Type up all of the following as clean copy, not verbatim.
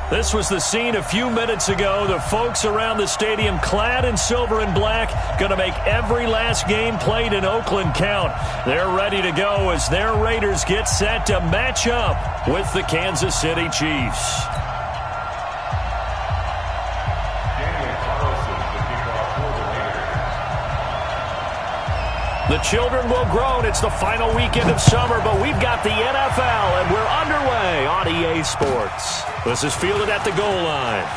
This was the scene a few minutes ago. The folks around the stadium clad in silver and black going to make every last game played in Oakland count. They're ready to go as their Raiders get set to match up with the Kansas City Chiefs. The children will groan. It's the final weekend of summer, but we've got the NFL, and we're underway on EA Sports. This is fielded at the goal line.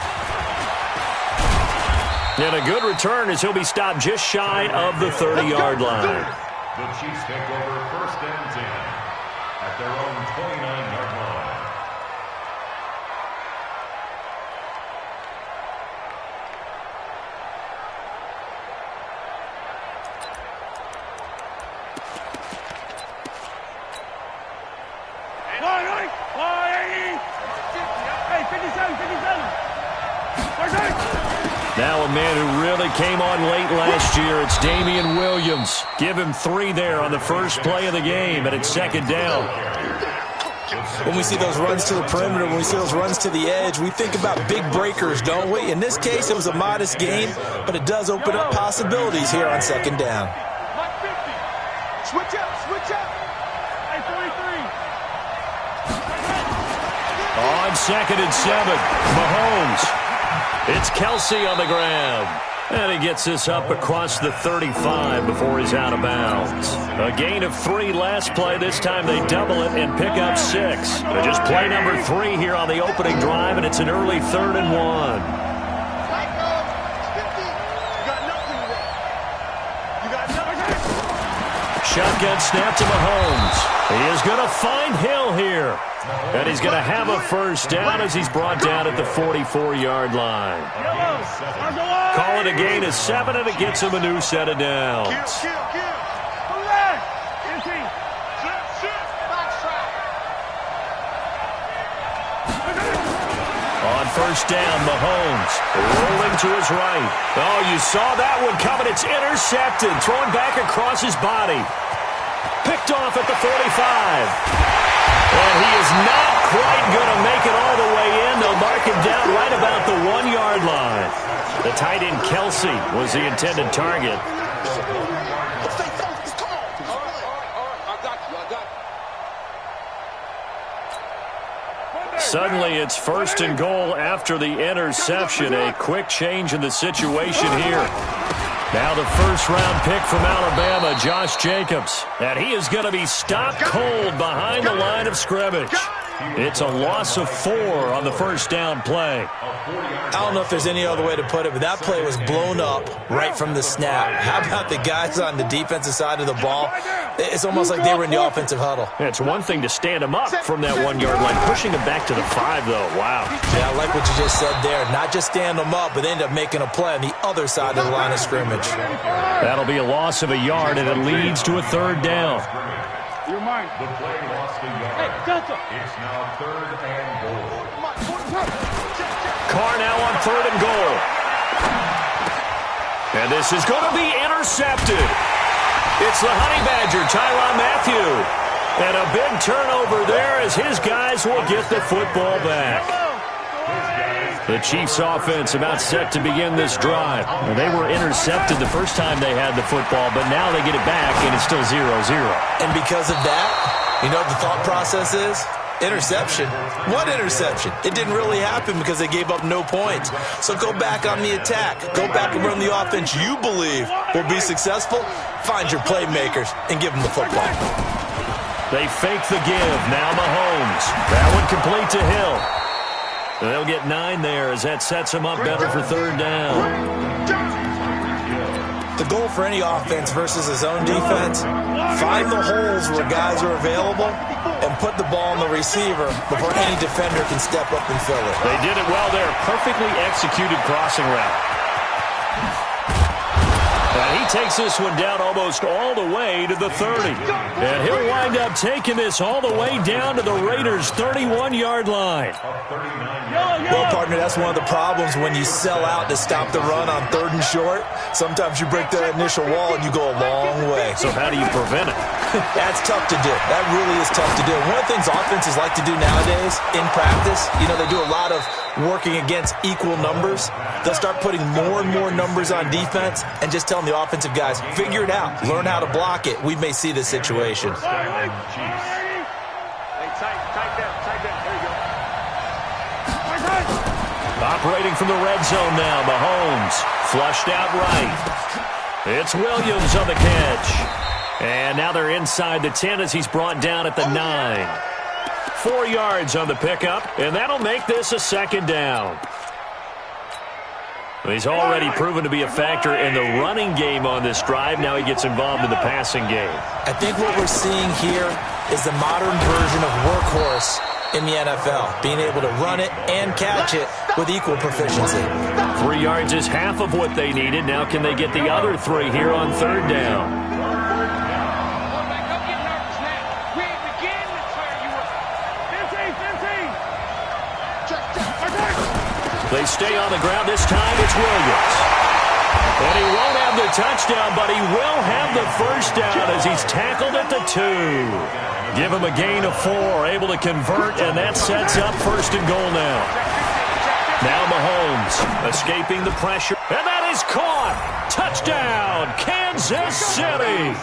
And a good return as he'll be stopped just shy of the 30-yard line. The Chiefs take over 1st and 10 at their own 29-yard line. Now a man who really came on late last year, it's Damian Williams. Give him 3 there on the first play of the game, and it's 2nd down. When we see those runs to the perimeter, when we see those runs to the edge, we think about big breakers, don't we? In this case, it was a modest gain, but it does open up possibilities here on 2nd down. Switch up, switch up. Hey, 43. On 2nd and 7, Mahomes. It's Kelsey on the grab. And he gets this up across the 35 before he's out of bounds. A gain of 3 last play. This time they double it and pick up 6. Just play number 3 here on the opening drive, and it's an early 3rd and 1. Shotgun snap to Mahomes. He is going to find Hill here. And he's going to have a 1st down as he's brought down at the 44-yard line. Call it a gain of 7, and it gets him a new set of downs. On 1st down, Mahomes rolling to his right. Oh, you saw that one coming. It's intercepted. Thrown back across his body. Picked off at the 45. And he is not quite going to make it all the way in. They'll mark him down right about the 1-yard line. The tight end, Kelsey, was the intended target. Suddenly, it's 1st and goal after the interception. A quick change in the situation here. Now the 1st-round pick from Alabama, Josh Jacobs. And he is going to be stopped cold behind the line of scrimmage. It's a loss of 4 on the 1st down play. I don't know if there's any other way to put it, but that play was blown up right from the snap. How about the guys on the defensive side of the ball? It's almost like they were in the offensive huddle. It's one thing to stand him up from that 1-yard line. Pushing him back to the 5, though. Wow. Yeah, I like what you just said there. Not just stand them up, but they end up making a play on the other side of the line of scrimmage. That'll be a loss of a yard, and it leads to a 3rd down. You're mine. The play lost a yard. Hey, Delta. It's now 3rd and goal. Carr now on 3rd and goal. And this is going to be intercepted. It's the Honey Badger, Tyrann Mathieu. And a big turnover there as his guys will get the football back. The Chiefs offense about set to begin this drive. Well, they were intercepted the first time they had the football, but now they get it back, and it's still 0-0. And because of that, you know what the thought process is? Interception. What interception? It didn't really happen because they gave up no points. So go back on the attack. Go back and run the offense you believe will be successful. Find your playmakers and give them the football. They fake the give. Now Mahomes. That one complete to Hill. They'll get 9 there as that sets them up better for 3rd down. The goal for any offense versus his own defense, find the holes where guys are available and put the ball on the receiver before any defender can step up and fill it. They did it well there. Perfectly executed crossing route. And he takes this one down almost all the way to the 30. And he'll wind up taking this all the way down to the Raiders' 31-yard line. Well, partner, that's one of the problems when you sell out to stop the run on 3rd and short. Sometimes you break the initial wall and you go a long way. So how do you prevent it? That's tough to do. That really is tough to do. One of the things offenses like to do nowadays in practice, they do a lot of working against equal numbers. They'll start putting more and more numbers on defense and just telling the offensive guys, figure it out. Learn how to block it. We may see this situation. Hey, tight down. There you go. Operating from the red zone now, Mahomes. Flushed out right. It's Williams on the catch. And now they're inside the 10 as he's brought down at the 9. 4 yards on the pickup, and that'll make this a 2nd down. He's already proven to be a factor in the running game on this drive. Now he gets involved in the passing game. I think what we're seeing here is the modern version of workhorse in the NFL, being able to run it and catch it with equal proficiency. 3 yards is half of what they needed. Now can they get the other 3 here on 3rd down? They stay on the ground. This time it's Williams. And he won't have the touchdown, but he will have the 1st down as he's tackled at the 2. Give him a gain of 4, able to convert, and that sets up 1st and goal now. Now Mahomes escaping the pressure, and that is caught. Touchdown, Kansas City.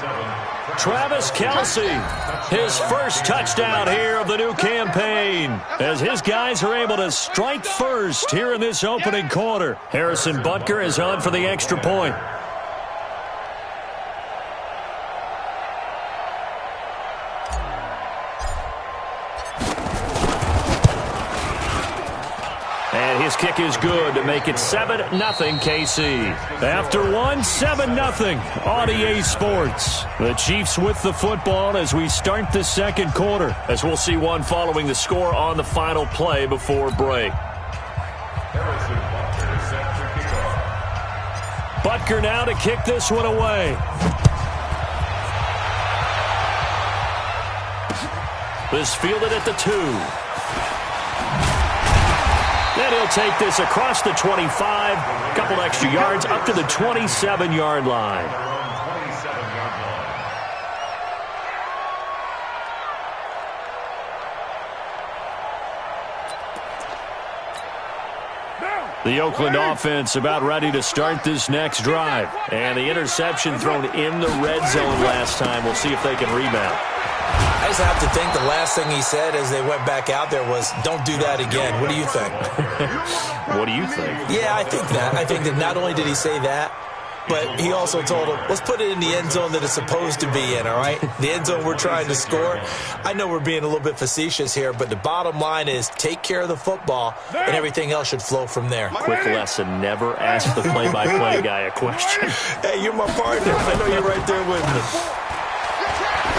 Travis Kelce, his 1st touchdown here of the new campaign, as his guys are able to strike first here in this opening quarter. Harrison Butker is on for the extra point. And his kick is good to make it 7-0 KC. After one, 7-0 on EA Sports. The Chiefs with the football as we start the 2nd quarter, as we'll see one following the score on the final play before break. Butker now to kick this one away. This fielded at the 2. Then he'll take this across the 25, a couple extra yards up to the 27-yard line. The Oakland offense about ready to start this next drive. And the interception thrown in the red zone last time. We'll see if they can rebound. I just have to think the last thing he said as they went back out there was, don't do that again. What do you think? What do you think? Yeah, I think that. I think that not only did he say that, but he also told him, let's put it in the end zone that it's supposed to be in, all right? The end zone we're trying to score. I know we're being a little bit facetious here, but the bottom line is take care of the football, and everything else should flow from there. Quick lesson, never ask the play-by-play guy a question. Hey, you're my partner. I know you're right there with me.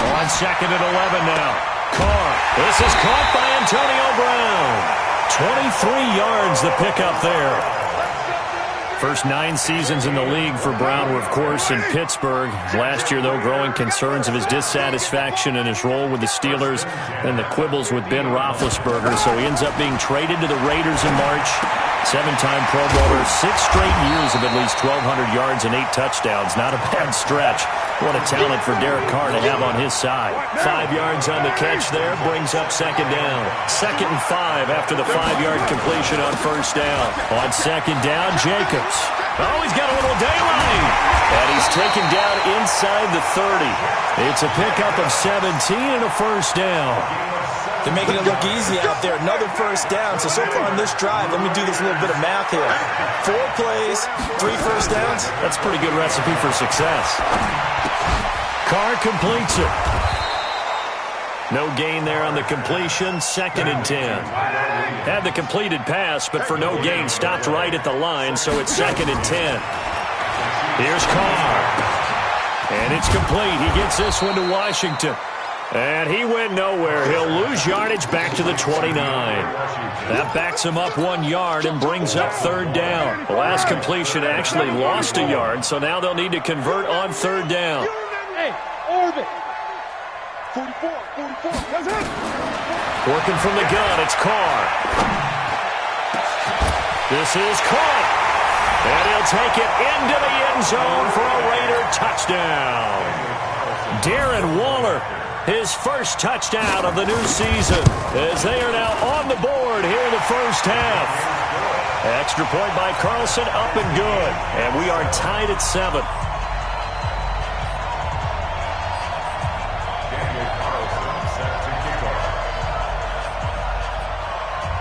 On 2nd and 11 now. Carr. This is caught by Antonio Brown. 23 yards the pickup there. First 9 seasons in the league for Brown were, of course, in Pittsburgh. Last year, though, growing concerns of his dissatisfaction in his role with the Steelers and the quibbles with Ben Roethlisberger. So he ends up being traded to the Raiders in March. 7-time Pro Bowler, 6 straight years of at least 1,200 yards and 8 touchdowns. Not a bad stretch. What a talent for Derek Carr to have on his side. 5 yards on the catch there, brings up 2nd down. 2nd and 5 after the 5-yard completion on 1st down. On 2nd down, Jacobs. Oh, he's got a little daylight. And he's taken down inside the 30. It's a pickup of 17 and a 1st down. They're making it look easy out there. Another 1st down. So far on this drive, let me do this little bit of math here. 4 plays, 3 1st downs. That's a pretty good recipe for success. Carr completes it. No gain there on the completion. 2nd and 10. Had the completed pass, but for no gain, stopped right at the line, so it's 2nd and 10. Here's Carr. And it's complete. He gets this one to Washington. And he went nowhere. He'll lose yardage back to the 29. That backs him up 1 yard and brings up third down. The last completion actually lost a yard, so now they'll need to convert on third down. Hey, orbit. 44, 44. That's it. Working from the gun, it's Carr. This is caught. And he'll take it into the end zone for a Raider touchdown. Darren Waller, his first touchdown of the new season, as they are now on the board here in the first half. Extra point by Carlson, up and good. And we are tied at 7.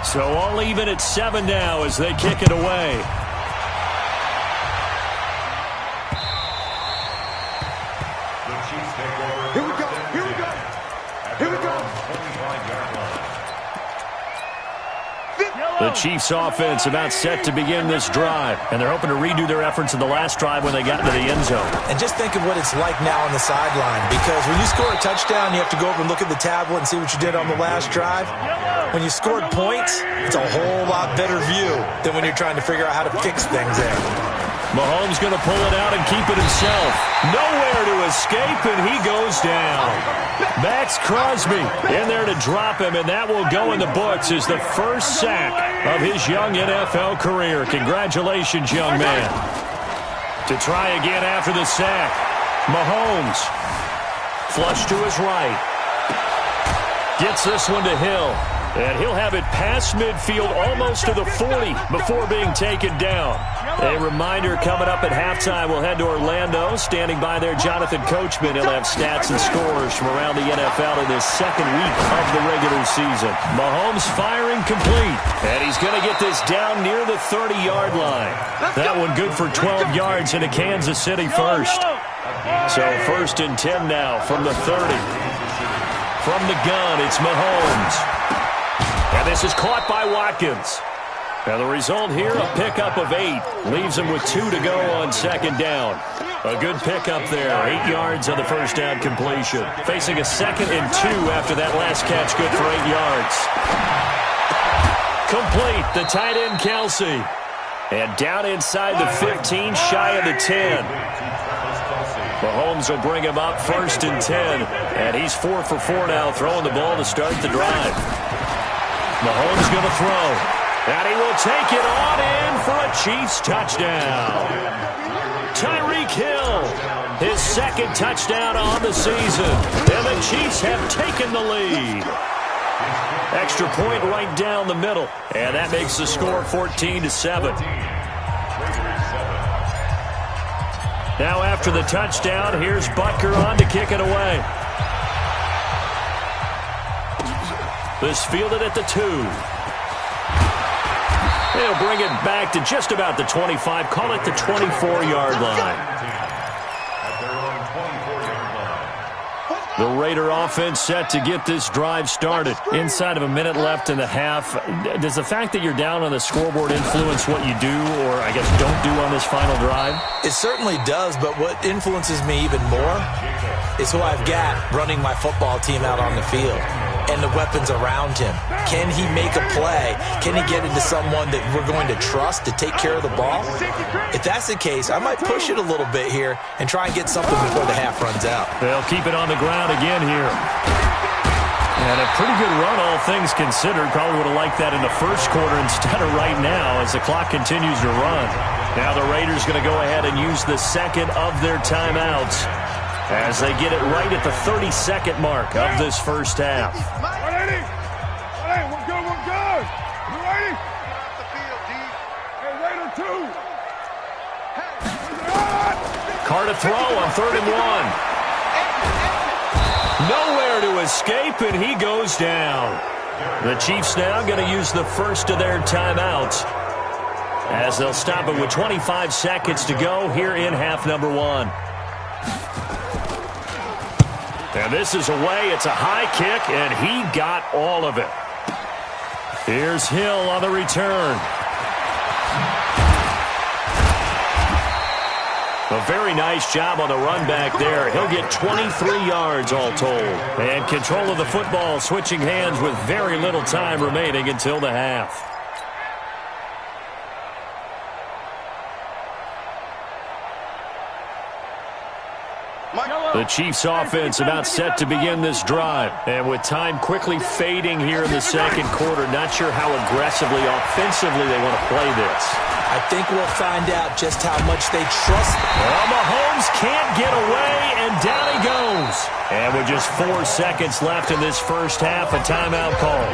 So all even at 7 now as they kick it away. Here we go. Here we go. Here we go. The Chiefs offense about set to begin this drive, and they're hoping to redo their efforts in the last drive when they got into the end zone. And just think of what it's like now on the sideline, because when you score a touchdown, you have to go over and look at the tablet and see what you did on the last drive. When you scored points, it's a whole lot better view than when you're trying to figure out how to fix things there. Mahomes going to pull it out and keep it himself. Nowhere to escape, and he goes down. Max Crosby in there to drop him, and that will go in the books as the first sack of his young NFL career. Congratulations, young man. To try again after the sack, Mahomes. Flush to his right. Gets this one to Hill. And he'll have it past midfield almost to the 40 before being taken down. A reminder, coming up at halftime, we'll head to Orlando. Standing by there, Jonathan Coachman. He'll have stats and scores from around the NFL in this second week of the regular season. Mahomes firing complete. And he's going to get this down near the 30-yard line. That one good for 12 yards into Kansas City first. So 1st and 10 now from the 30. From the gun, it's Mahomes. And this is caught by Watkins. And the result here, a pickup of 8. Leaves him with 2 to go on second down. A good pickup there. 8 yards on the first down completion. Facing a 2nd and 2 after that last catch. Good for 8 yards. Complete. The tight end, Kelsey. And down inside the 15, shy of the 10. Mahomes will bring him up 1st and 10. And he's 4 for 4 now, throwing the ball to start the drive. Mahomes going to throw. And he will take it on in for a Chiefs touchdown. Tyreek Hill, his 2nd touchdown on the season. And the Chiefs have taken the lead. Extra point right down the middle. And that makes the score 14-7. Now after the touchdown, here's Butker on to kick it away. This fielded at the 2. They'll bring it back to just about the 25. Call it the 24-yard line. The Raider offense set to get this drive started. Inside of a minute left in the half. Does the fact that you're down on the scoreboard influence what you do, or I guess don't do on this final drive? It certainly does, but what influences me even more is who I've got running my football team out on the field and the weapons around him. Can he make a play? Can he get into someone that we're going to trust to take care of the ball? If that's the case, I might push it a little bit here and try and get something before the half runs out. They'll keep it on the ground again here. And a pretty good run, all things considered. Probably would have liked that in the first quarter instead of right now as the clock continues to run. Now the Raiders going to go ahead and use the 2nd of their timeouts as they get it right at the 32nd mark of this first half. 180. Hey, we're good, we're good. You ready? Hey, Raider 2. Carr to throw on 3rd and 1. Nowhere to escape, and he goes down. The Chiefs now going to use the first of their timeouts as they'll stop it with 25 seconds to go here in half number 1. And this is away. It's a high kick, and he got all of it. Here's Hill on the return. A very nice job on the run back there. He'll get 23 yards all told. And control of the football switching hands with very little time remaining until the half. The Chiefs offense about set to begin this drive. And with time quickly fading here in the second quarter, not sure how aggressively, offensively they want to play this. I think we'll find out just how much they trust. Well, Mahomes can't get away, and down he goes. And with just 4 seconds left in this first half, a timeout called.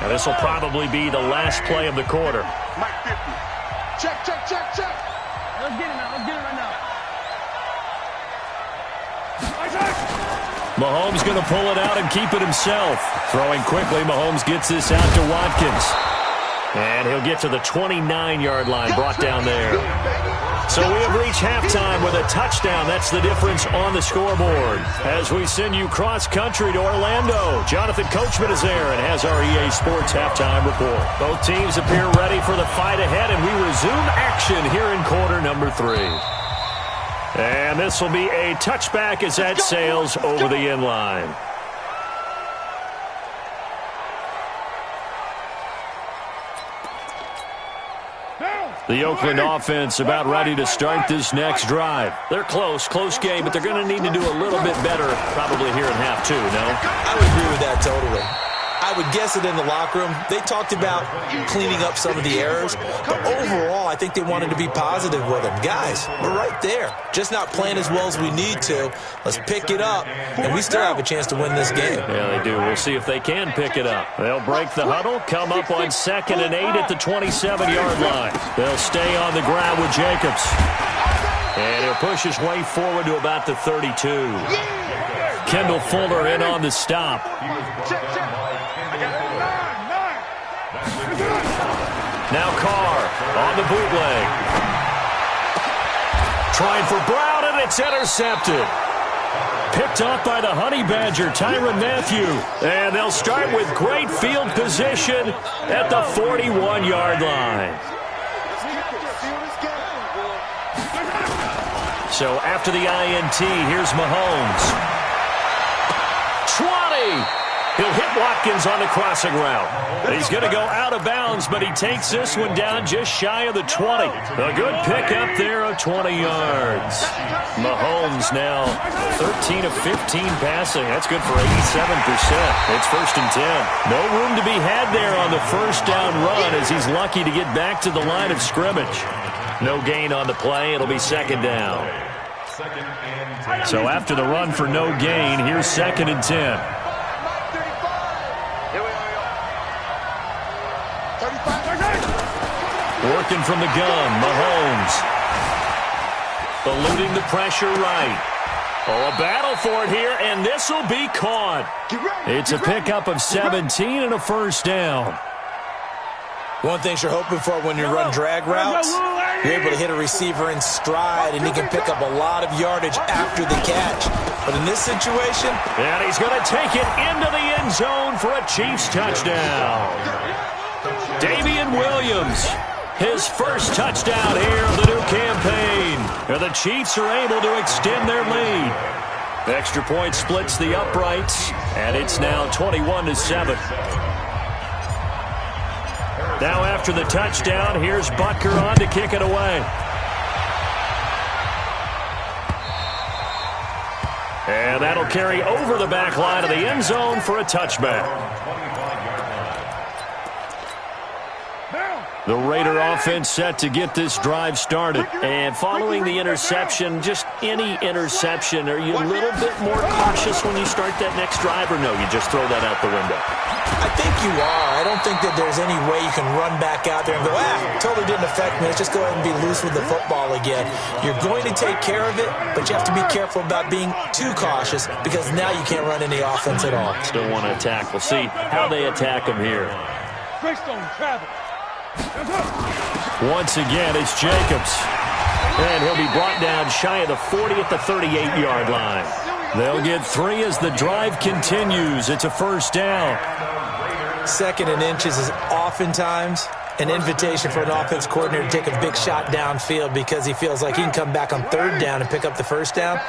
Now, this will probably be the last play of the quarter. Check, check, check, check. Let's get it now. Let's get it right now. Mahomes going to pull it out and keep it himself. Throwing quickly, Mahomes gets this out to Watkins. And he'll get to the 29-yard line, brought down there. So we have reached halftime with a touchdown. That's the difference on the scoreboard. As we send you cross-country to Orlando, Jonathan Coachman is there and has our EA Sports halftime report. Both teams appear ready for the fight ahead, and we resume action here in quarter number 3. And this will be a touchback as that sails over the end line. The Oakland offense about ready to start this next drive. They're close game, but they're going to need to do a little bit better probably here in half 2, no? I would agree with that totally. I would guess it in the locker room. They talked about cleaning up some of the errors, but overall, I think they wanted to be positive with them. Guys, we're right there. Just not playing as well as we need to. Let's pick it up, and we still have a chance to win this game. Yeah, they do. We'll see if they can pick it up. They'll break the huddle, come up on 2nd and 8 at the 27-yard line. They'll stay on the ground with Jacobs. And he'll push his way forward to about the 32. Kendall Fuller in on the stop. Now Carr on the bootleg. Trying for Brown, and it's intercepted. Picked off by the Honey Badger, Tyrann Mathieu. And they'll start with great field position at the 41-yard line. So after the INT, here's Mahomes. 20! He'll hit Watkins on the crossing route. He's going to go out of bounds, but he takes this one down just shy of the 20. A good pickup there of 20 yards. Mahomes now 13 of 15 passing. That's good for 87%. It's 1st and 10. No room to be had there on the first down run as he's lucky to get back to the line of scrimmage. No gain on the play. It'll be 2nd down. So after the run for no gain, here's 2nd and 10. Working from the gun, Mahomes. Eluding the pressure right. Oh, a battle for it here, and this will be caught. It's a pickup of 17 and a 1st down. One thing you're hoping for when you run drag routes, you're able to hit a receiver in stride, and he can pick up a lot of yardage after the catch. But in this situation... And he's going to take it into the end zone for a Chiefs touchdown. Damian Williams, his first touchdown here of the new campaign. And the Chiefs are able to extend their lead. Extra point splits the uprights, and it's now 21-7. Now after the touchdown, here's Butker on to kick it away. And that'll carry over the back line of the end zone for a touchback. The Raider offense set to get this drive started. And following the interception, just any interception, are you a little bit more cautious when you start that next drive, or no, you just throw that out the window? I think you are. I don't think that there's any way you can run back out there and go, totally didn't affect me. Let's just go ahead and be loose with the football again. You're going to take care of it, but you have to be careful about being too cautious because now you can't run any offense at all. Still want to attack. We'll see how they attack them here. Once again, it's Jacobs. And he'll be brought down shy of the 40 at the 38-yard line. They'll get 3 as the drive continues. It's a 1st down. 2nd and inches is oftentimes an invitation for an offense coordinator to take a big shot downfield because he feels like he can come back on third down and pick up the first down.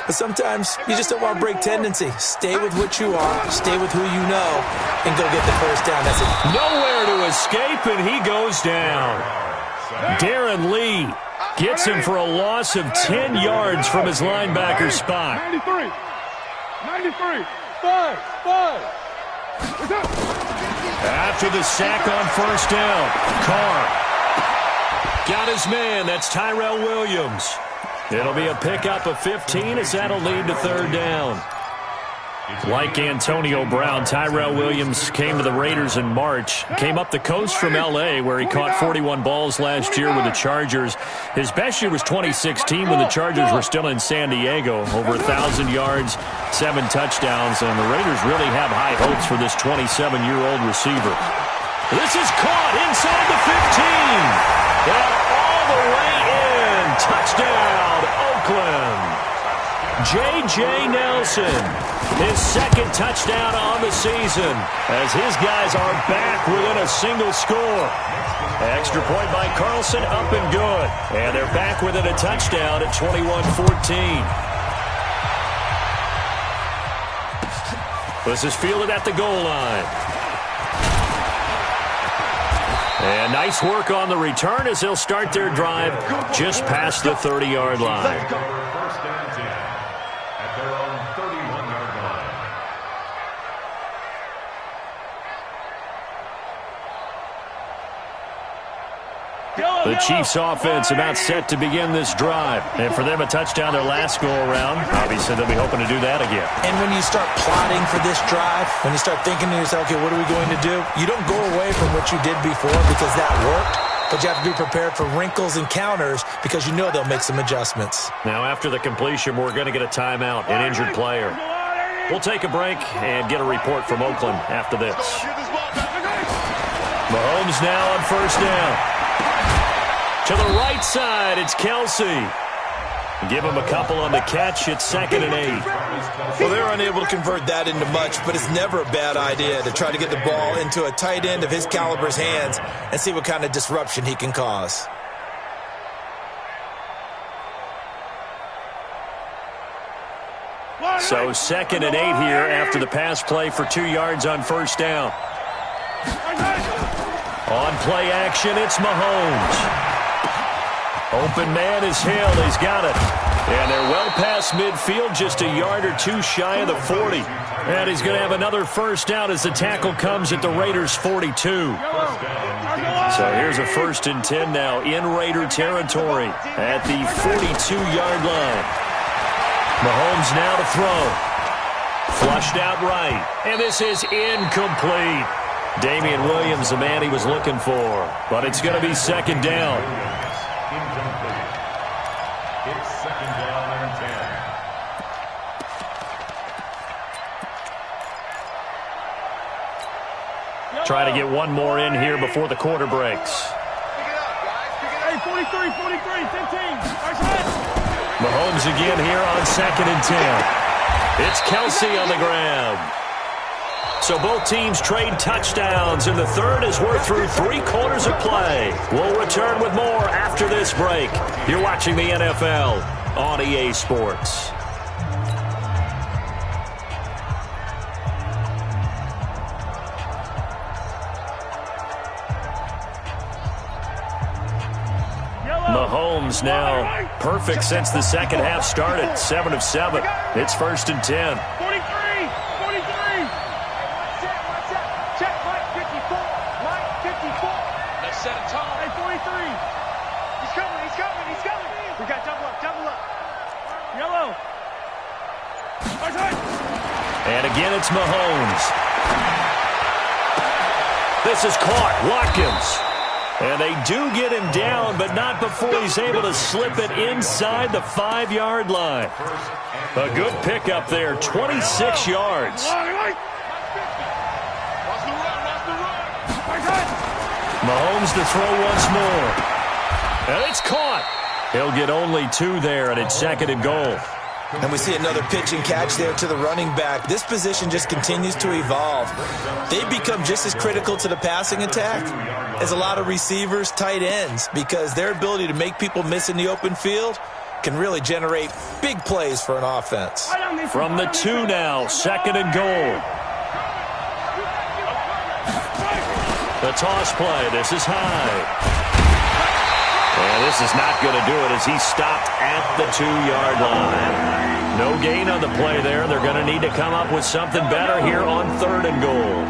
But sometimes you just don't want to break tendency. Stay with what you are, stay with who you know, and go get the first down. That's it. Nowhere to escape, and he goes down. Darren Lee gets him for a loss of 10 yards from his linebacker spot. 93. 93. 5. After the sack on first down, Carr got his man. That's Tyrell Williams. It'll be a pickup of 15 as that'll lead to third down. Like Antonio Brown, Tyrell Williams came to the Raiders in March. Came up the coast from L.A., where he caught 41 balls last year with the Chargers. His best year was 2016 when the Chargers were still in San Diego. Over 1,000 yards, 7 touchdowns, and the Raiders really have high hopes for this 27-year-old receiver. This is caught inside the 15. And all the way in. Touchdown, Oakland. J.J. Nelson, his second touchdown on the season, as his guys are back within a single score. Extra point by Carlson, up and good. And they're back within a touchdown at 21-14. This is fielded at the goal line. And nice work on the return as they'll start their drive just past the 30-yard line. The Chiefs offense about set to begin this drive. And for them, a touchdown their last go-around. Obviously, they'll be hoping to do that again. And when you start plotting for this drive, when you start thinking to yourself, okay, what are we going to do? You don't go away from what you did before because that worked. But you have to be prepared for wrinkles and counters because you know they'll make some adjustments. Now, after the completion, we're going to get a timeout, an injured player. We'll take a break and get a report from Oakland after this. Mahomes now on first down. To the right side, it's Kelsey. Give him a couple on the catch. It's 2nd and 8. Well, they're unable to convert that into much, but it's never a bad idea to try to get the ball into a tight end of his caliber's hands and see what kind of disruption he can cause. So 2nd and 8 here after the pass play for 2 yards on first down. On play action, it's Mahomes. Open man is Hill. He's got it. And they're well past midfield, just a yard or two shy of the 40. And he's going to have another first down as the tackle comes at the Raiders' 42. So here's a 1st and 10 now in Raider territory at the 42-yard line. Mahomes now to throw. Flushed out right. And this is incomplete. Damian Williams, the man he was looking for. But it's going to be 2nd down. Incomplete. It's 2nd down and 10. Try to get one more in here before the quarter breaks. Hey, 43, 15. Mahomes again here on 2nd and 10. It's Kelsey on the ground. So both teams trade touchdowns in the third as we're through 3 quarters of play. We'll return with more after this break. You're watching the NFL on EA Sports. Mahomes now perfect since the second half started. 7 of 7. It's 1st and 10. 43. Check, Mike 54. Mike 54. Let's set a tone. Hey, 43. He's coming. We got double up. Yellow. And again, it's Mahomes. This is caught. Watkins. And they do get him down, but not before he's able to slip it inside the 5-yard line. A good pickup there, 26 yards. Mahomes to throw once more. And it's caught. He'll get only 2 there, and it's 2nd and goal. And we see another pitch and catch there to the running back. This position just continues to evolve. They've become just as critical to the passing attack as a lot of receivers, tight ends, because their ability to make people miss in the open field can really generate big plays for an offense. From the 2 now, 2nd and goal. The toss play. This is high. And this is not going to do it as he's stopped at the 2-yard line. No gain on the play there. They're going to need to come up with something better here on 3rd and goal.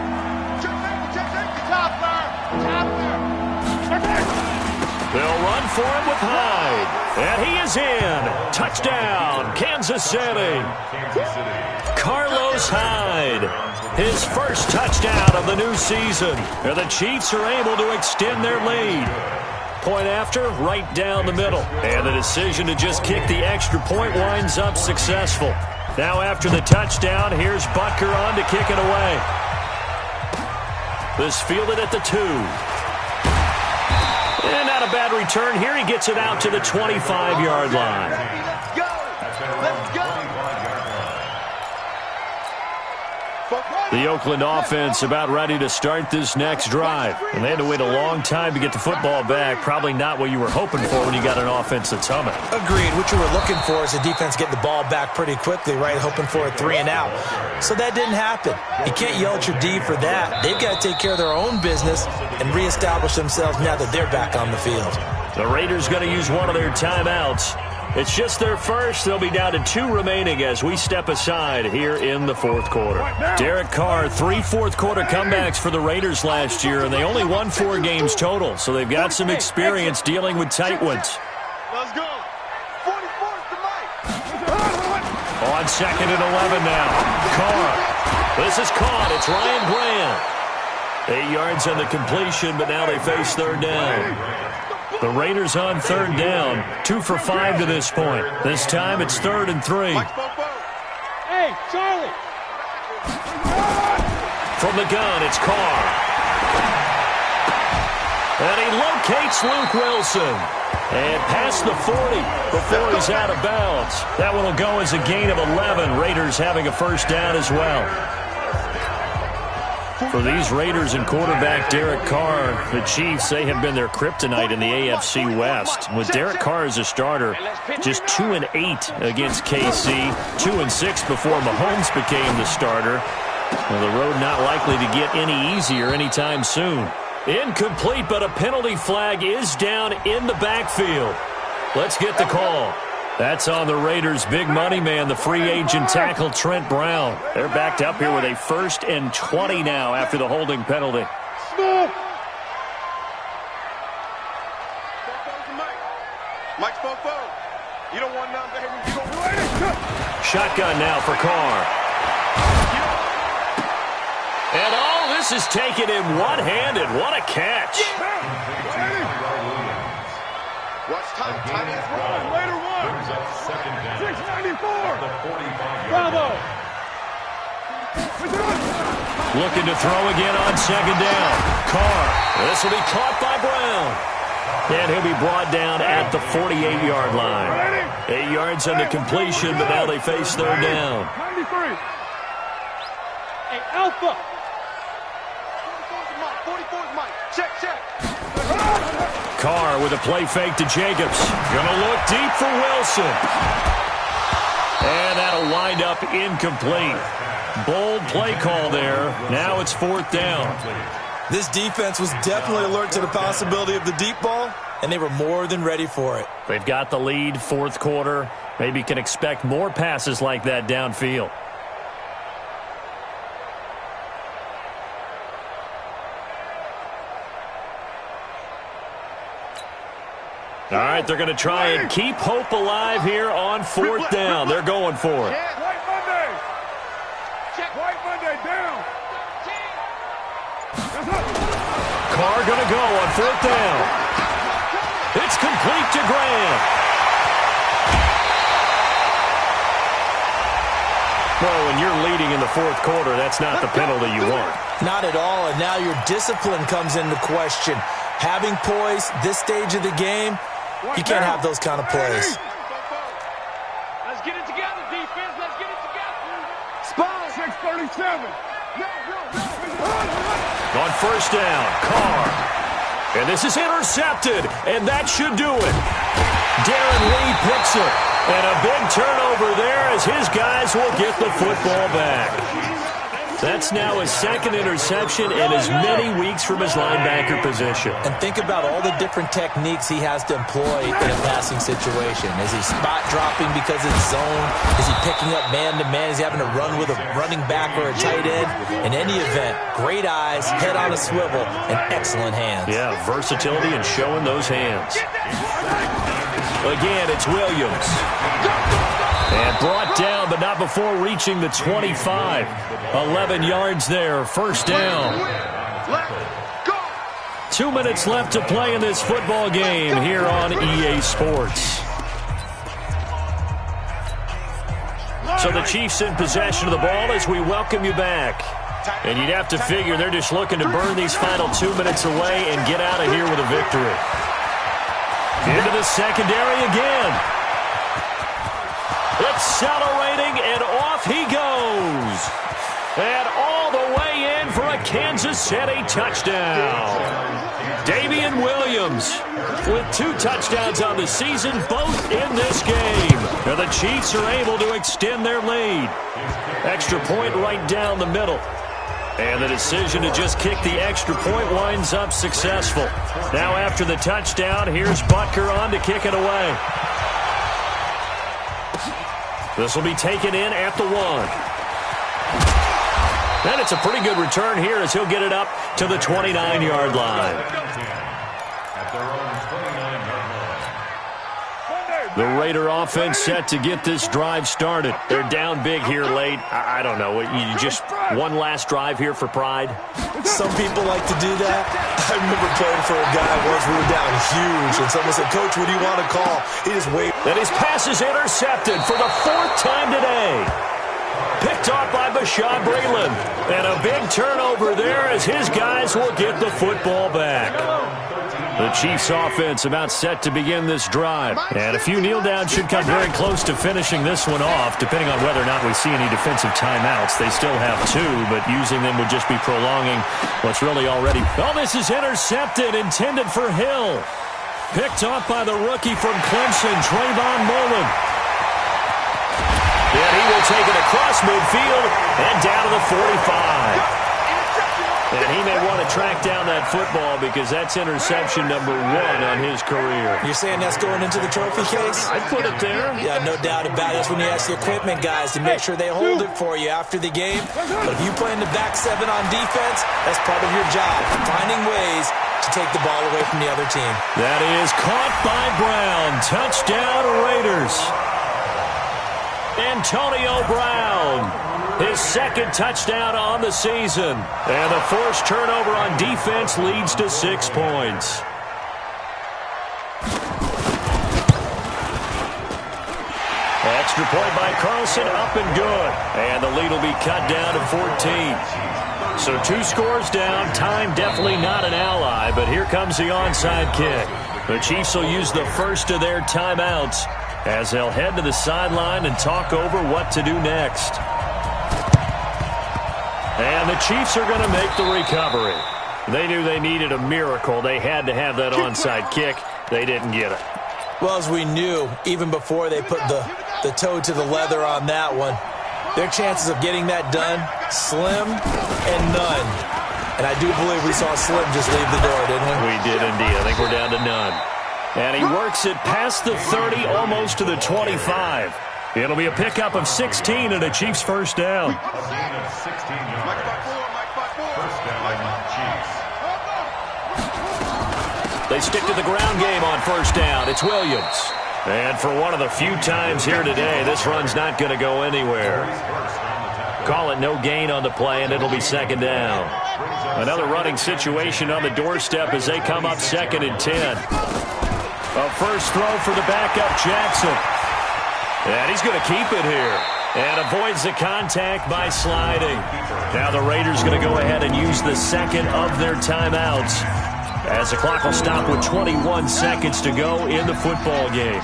They'll run for it with Hyde. And he is in. Touchdown, Kansas City. Carlos Hyde. His first touchdown of the new season. And the Chiefs are able to extend their lead. Point after, right down the middle. And the decision to just kick the extra point winds up successful. Now after the touchdown, here's Butker on to kick it away. This fielded at the 2. And not a bad return here. He gets it out to the 25-yard line. Let's go! Let's go! The Oakland offense about ready to start this next drive. And they had to wait a long time to get the football back. Probably not what you were hoping for when you got an offense that's humming. Agreed. What you were looking for is the defense getting the ball back pretty quickly, right? Hoping for a 3 and out. So that didn't happen. You can't yell at your D for that. They've got to take care of their own business and reestablish themselves now that they're back on the field. The Raiders going to use one of their timeouts. It's just their first. They'll be down to 2 remaining as we step aside here in the 4th quarter. Derek Carr, 3 fourth-quarter comebacks for the Raiders last year, and they only won 4 games total, so they've got some experience dealing with tight ones. Let's go. 44's the mic. On 2nd and 11 now. Carr. This is caught. It's Ryan Grant. 8 yards on the completion, but now they face 3rd down. The Raiders on 3rd down. 2 for 5 to this point. This time it's 3rd and 3. Hey, Charlie. From the gun, it's Carr. And he locates Luke Wilson. And past the 40 before he's out of bounds. That one will go as a gain of 11. Raiders having a first down as well. For these Raiders and quarterback Derek Carr, the Chiefs, they have been their kryptonite in the AFC West. With Derek Carr as a starter, just 2-8 against KC, 2-6 before Mahomes became the starter. Well, the road not likely to get any easier anytime soon. Incomplete, but a penalty flag is down in the backfield. Let's get the call. That's on the Raiders' big money man, the free agent tackle Trent Brown. They're backed up here with a 1st and 20 now after the holding penalty. Mike spoke forward. You don't want none, baby. You don't want it. Shotgun now for Carr. And all this is taken in one-handed. What a catch. Watch time. Time is wrong. Later one. 694. Bravo. Looking to throw again on 2nd down. Carr. This will be caught by Brown. And he'll be brought down at the 48-yard line. 8 yards on the completion, but now they face 3rd down. 93. Hey, Alpha. 44's Mike. Check, check. Carr with a play fake to Jacobs. Gonna look deep for Wilson. And that'll wind up incomplete. Bold play call there. Now it's 4th down. This defense was definitely alert to the possibility of the deep ball, and they were more than ready for it. They've got the lead, 4th quarter. Maybe can expect more passes like that downfield. All right, they're going to try and keep hope alive here on 4th down. They're going for it. White Monday. Check. White Monday down. Carr going to go on 4th down. It's complete to Grant. Well, when you're leading in the 4th quarter, that's not the penalty you want. Not at all, and now your discipline comes into question. Having poise this stage of the game, you can't have those kind of plays. Let's get it together, D. On first down, Carr. And this is intercepted, and that should do it. Darren Lee picks it. And a big turnover there as his guys will get the football back. That's now his second interception in as many weeks from his linebacker position. And think about all the different techniques he has to employ in a passing situation. Is he spot dropping because it's zone? Is he picking up man-to-man? Is he having to run with a running back or a tight end? In any event, great eyes, head on a swivel, and excellent hands. Yeah, versatility and showing those hands. Again, it's Williams. And brought down, but not before reaching the 25. 11 yards there, first down. 2 minutes left to play in this football game here on EA Sports. So the Chiefs in possession of the ball as we welcome you back. And you'd have to figure they're just looking to burn these final 2 minutes away and get out of here with a victory. Into the secondary again. Accelerating, and off he goes. And all the way in for a Kansas City touchdown. Damian Williams with 2 touchdowns on the season, both in this game. And the Chiefs are able to extend their lead. Extra point right down the middle. And the decision to just kick the extra point winds up successful. Now after the touchdown, here's Butker on to kick it away. This will be taken in at the 1. And it's a pretty good return here as he'll get it up to the 29-yard line. The Raider offense set to get this drive started. They're down big here late. I don't know. You just one last drive here for pride? Some people like to do that. I remember playing for a guy once. We were down huge, and someone said, "Coach, what do you want to call?" He just waved. And his pass is intercepted for the 4th time today. Picked off by Bashaud Breeland. And a big turnover there as his guys will get the football back. The Chiefs offense about set to begin this drive. And a few kneel downs should come very close to finishing this one off, depending on whether or not we see any defensive timeouts. They still have 2, but using them would just be prolonging what's really already. Oh, this is intercepted, intended for Hill. Picked off by the rookie from Clemson, Trayvon Mullen. And he will take it across midfield and down to the 45. And he may want to track down that football because that's interception number 1 on his career. You're saying that's going into the trophy case? I'd put it there. Yeah, no doubt about it. That's when you ask the equipment guys to make sure they hold it for you after the game. But if you play in the back 7 on defense, that's part of your job, finding ways to take the ball away from the other team. That is caught by Brown. Touchdown Raiders. Antonio Brown, his 2nd touchdown on the season. And the forced turnover on defense leads to 6 points. Extra point by Carlson, up and good. And the lead will be cut down to 14. So 2 scores down. Time definitely not an ally, but here comes the onside kick. The Chiefs will use the first of their timeouts as they'll head to the sideline and talk over what to do next. And the Chiefs are going to make the recovery. They knew they needed a miracle. They had to have that onside kick. They didn't get it. Well, as we knew, even before they put the toe to the leather on that one, their chances of getting that done, slim and none. And I do believe we saw Slim just leave the door, didn't we? We did indeed. I think we're down to none. And he works it past the 30, almost to the 25. It'll be a pickup of 16 and a Chiefs first down. They stick to the ground game on first down. It's Williams. And for one of the few times here today, this run's not going to go anywhere. Call it no gain on the play, and it'll be 2nd down. Another running situation on the doorstep as they come up 2nd and 10. A first throw for the backup, Jackson. And he's going to keep it here. And avoids the contact by sliding. Now the Raiders going to go ahead and use the 2nd of their timeouts, as the clock will stop with 21 seconds to go in the football game.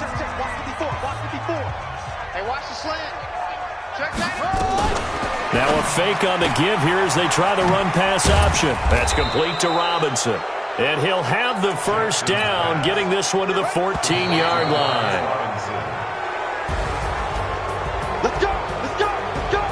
Now a fake on the give here as they try the run-pass option. That's complete to Robinson. And he'll have the first down, getting this one to the 14-yard line. Let's go! Let's go! Let's go!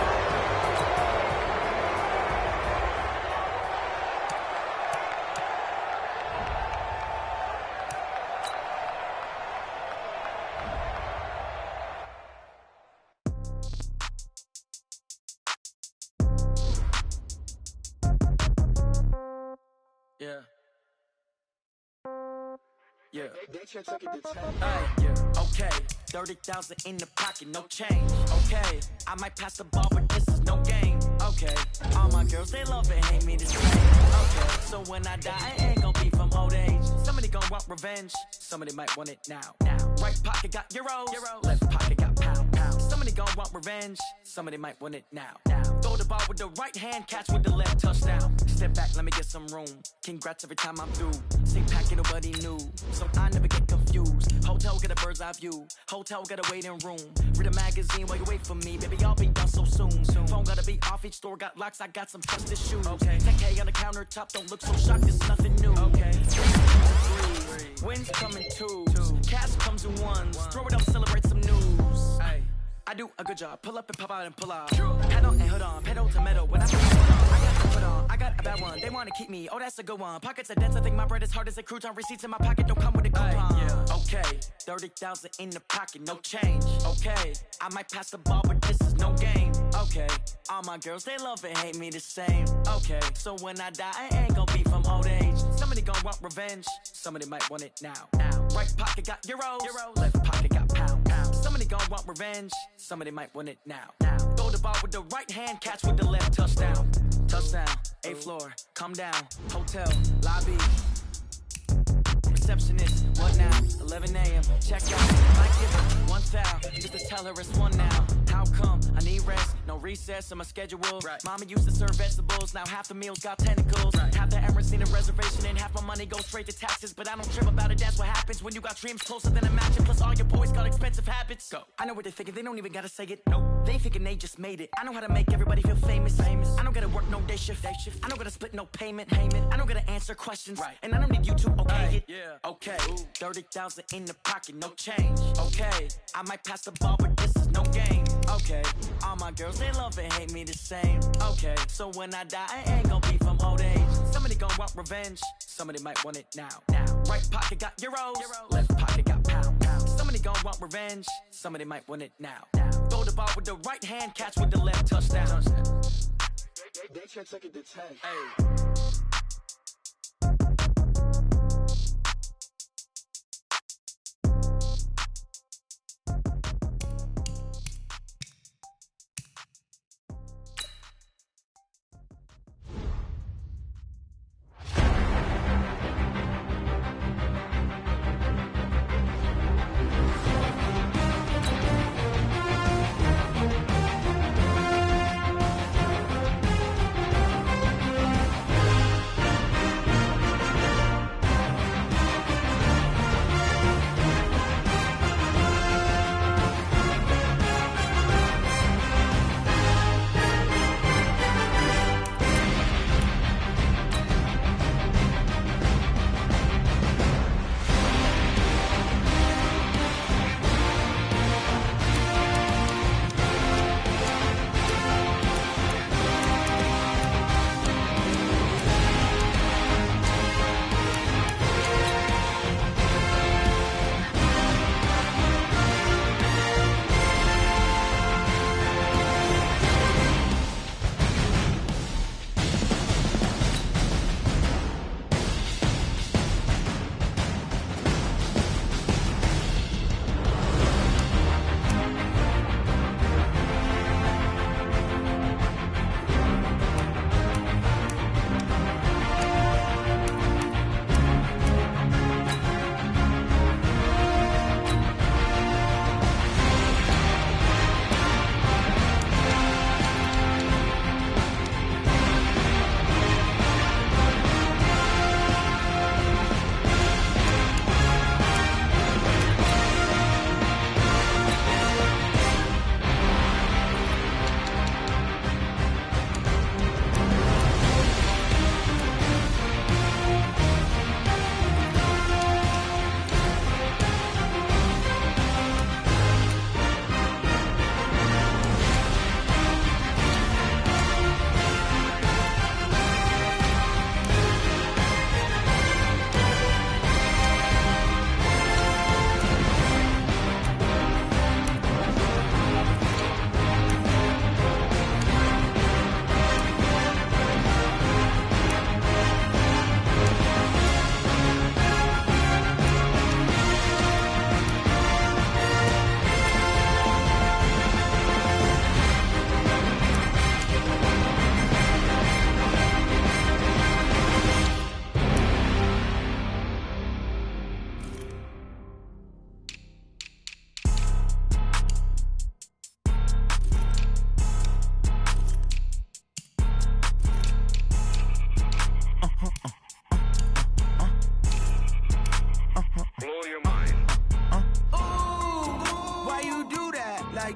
Yeah. Yeah. Yeah. Okay. 30,000 in the pocket, no change. Okay. I might pass the ball, but this is no game. Okay. All my girls, they love it, hate me the same. Okay. So when I die, I ain't gonna be from old age. Somebody gonna want revenge. Somebody might want it now. Right pocket got euros. Left pocket got pound. Somebody gonna want revenge. Somebody might want it now. Throw the ball with the right hand, catch with the left, touchdown. Step back, let me get some room. Congrats every time I'm through. Same packet, nobody knew. So I never get confused. Hotel get a bird's eye view. Hotel got a waiting room. Read a magazine while you wait for me. Baby, I'll be done so soon. Phone gotta be off, each store got locks. I got some trusted shoes. Okay. 10K on the countertop, don't look so shocked, it's nothing new. Okay. Wins come in twos. Cash comes in ones. Throw it up, celebrate some news. I do a good job. Pull up and pop out and pull out. Pedal and hood on, pedal to metal. When I put I got to put on. I got a bad one. They want to keep me. Oh, that's a good one. Pockets are dense. I think my bread is hard as a crouton. Receipts in my pocket don't come with a coupon. Yeah. Okay, 30,000 in the pocket, no change. Okay, I might pass the ball, but this is no game. Okay, all my girls, they love it, hate me the same. Okay, so when I die, I ain't gonna be from old age. Somebody gonna want revenge. Somebody might want it now. Right pocket got euros. Left pocket got pound. Somebody gonna want revenge. Somebody might want it now. Throw the ball with the right hand, catch with the left, touchdown. Touchdown, 8th floor, come down, hotel, lobby. Receptionist, what now? 11 a.m. Check out. Might give her 1 foul, just to tell her it's one now. How come? I need rest, no recess in my schedule. Right. Mama used to serve vegetables, now half the meals got tentacles. Right. Half the errands need a reservation, and half my money goes straight to taxes. But I don't trip about it, that's what happens when you got dreams closer than a matching. Plus all your boys got expensive habits. Go. I know what they're thinking, they don't even gotta say it. Nope. They thinking they just made it. I know how to make everybody feel famous. I don't gotta work no day shift. I don't gotta split no payment. I don't gotta answer questions. Right. And I don't need you to okay it. Yeah. Okay, 30,000 in the pocket, no change. Okay, I might pass the ball, but this is no game. Okay, all my girls, they love it, hate me the same. Okay, so when I die, I ain't gonna be from old age. Somebody gonna want revenge. Somebody might want it now. Right pocket got euros. Left pocket got pound. Somebody gonna want revenge. Somebody might want it now. Throw the ball with the right hand, catch with the left, touchdown. They check second to 10. Hey.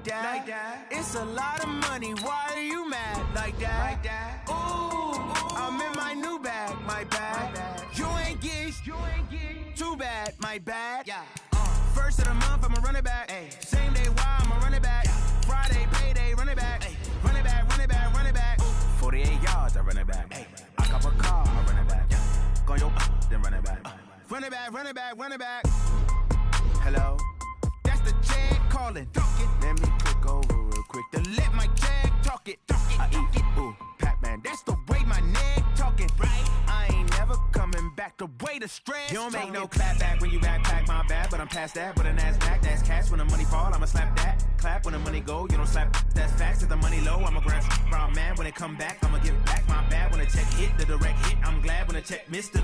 like that. It's a lot of money, why are you mad like that? Ooh, I'm in my new bag, my bad. You ain't get too bad, my bad. First of the month, I'ma run it back. Same day, why I'ma run it back. Friday, payday, run it back. Run it back, run it back, run it back. 48 yards, I run it back. I cop a car, I run it back. Go your then run it back. Run it back, run it back, run it back. Hello? That's the check calling. Let me click over real quick to let my check talk it. I eat it, ooh, Pac-Man. That's the way my neck talking. I ain't never coming back the way the stress. You don't make no clap back when you backpack, my bad. But I'm past that, but an ass back, that's cash. When the money fall, I'ma slap that. Clap when the money go, you don't slap, that's facts. If the money low, I'ma grab brown man. When it come back, I'ma give back my bad. When the check hit, the direct hit, I'm glad. When the check missed the